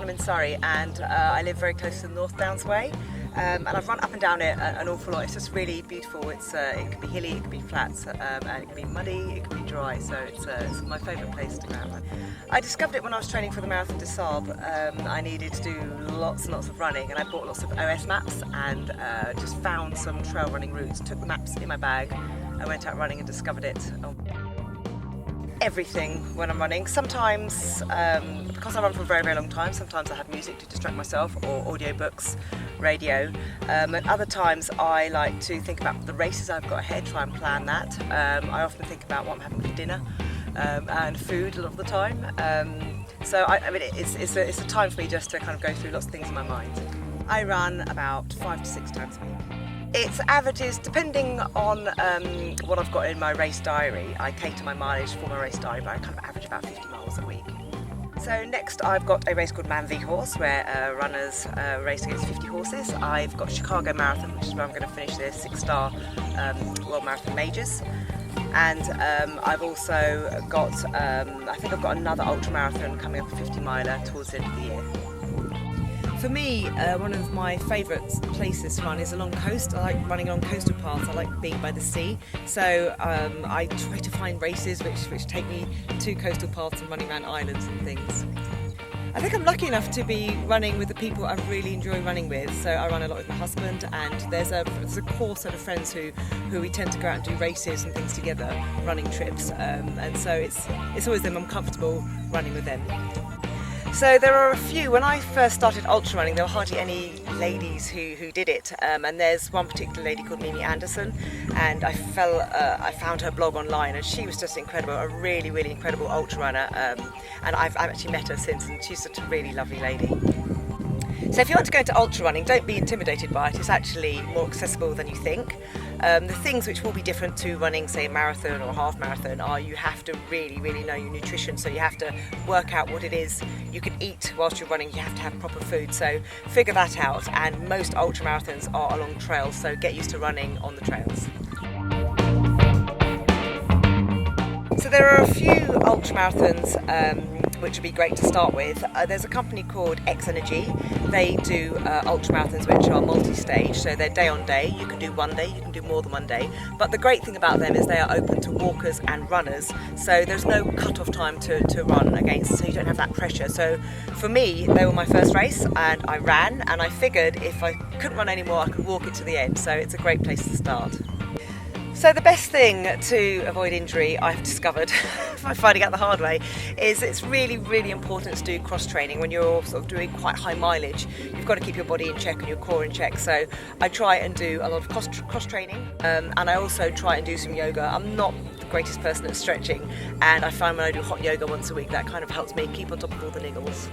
I'm in Surrey, and I live very close to the North Downs Way, and I've run up and down it an awful lot. It's just really beautiful. It can be hilly, it can be flat, and it can be muddy, it can be dry, so it's my favourite place to go out. I discovered it when I was training for the Marathon des Sables. I needed to do lots and lots of running, and I bought lots of OS maps and just found some trail running routes, took the maps in my bag, I went out running and discovered it. Everything when I'm running. Sometimes, because I run for a very, very long time, sometimes I have music to distract myself, or audiobooks, radio, and other times I like to think about the races I've got ahead, try and plan that. I often think about what I'm having for dinner and food a lot of the time. So I mean, it's a time for me just to kind of go through lots of things in my mind. I run about 5 to 6 times a week. Its averages, depending on what I've got in my race diary. I cater my mileage for my race diary, but I kind of average about 50 miles a week. So next I've got a race called Man v Horse, where runners race against 50 horses. I've got Chicago Marathon, which is where I'm going to finish the 6-star World Marathon Majors. And I've also got, I think I've got another ultra marathon coming up, a 50 miler towards the end of the year. For me, one of my favourite places to run is along coast. I like running along coastal paths. I like being by the sea. So I try to find races which take me to coastal paths and running around islands and things. I think I'm lucky enough to be running with the people I really enjoy running with. So I run a lot with my husband, and there's a core set of friends who we tend to go out and do races and things together, running trips. And so it's always them. I'm comfortable running with them. So there are a few. When I first started ultra running, there were hardly any ladies who did it, and there's one particular lady called Mimi Anderson, and I found her blog online, and she was just incredible, a really, really incredible ultra runner, and I've actually met her since, and she's such a really lovely lady. So if you want to go into ultra running, don't be intimidated by it. It's actually more accessible than you think. The things which will be different to running, say, a marathon or a half marathon are you have to really, really know your nutrition. So you have to work out what it is you can eat whilst you're running. You have to have proper food. So figure that out. And most ultra marathons are along trails. So get used to running on the trails. So there are a few ultra marathons which would be great to start with. There's a company called XEnergy. They do ultra marathons which are multi-stage, so they're day on day. You can do one day, you can do more than one day. But the great thing about them is they are open to walkers and runners, so there's no cut-off time to run against, so you don't have that pressure. So for me, they were my first race, and I ran, and I figured if I couldn't run anymore, I could walk it to the end, so it's a great place to start. So the best thing to avoid injury, I've discovered, by finding out the hard way, is it's really, really important to do cross-training. When you're sort of doing quite high mileage, you've got to keep your body in check and your core in check. So I try and do a lot of cross-training, and I also try and do some yoga. I'm not the greatest person at stretching, and I find when I do hot yoga once a week, that kind of helps me keep on top of all the niggles.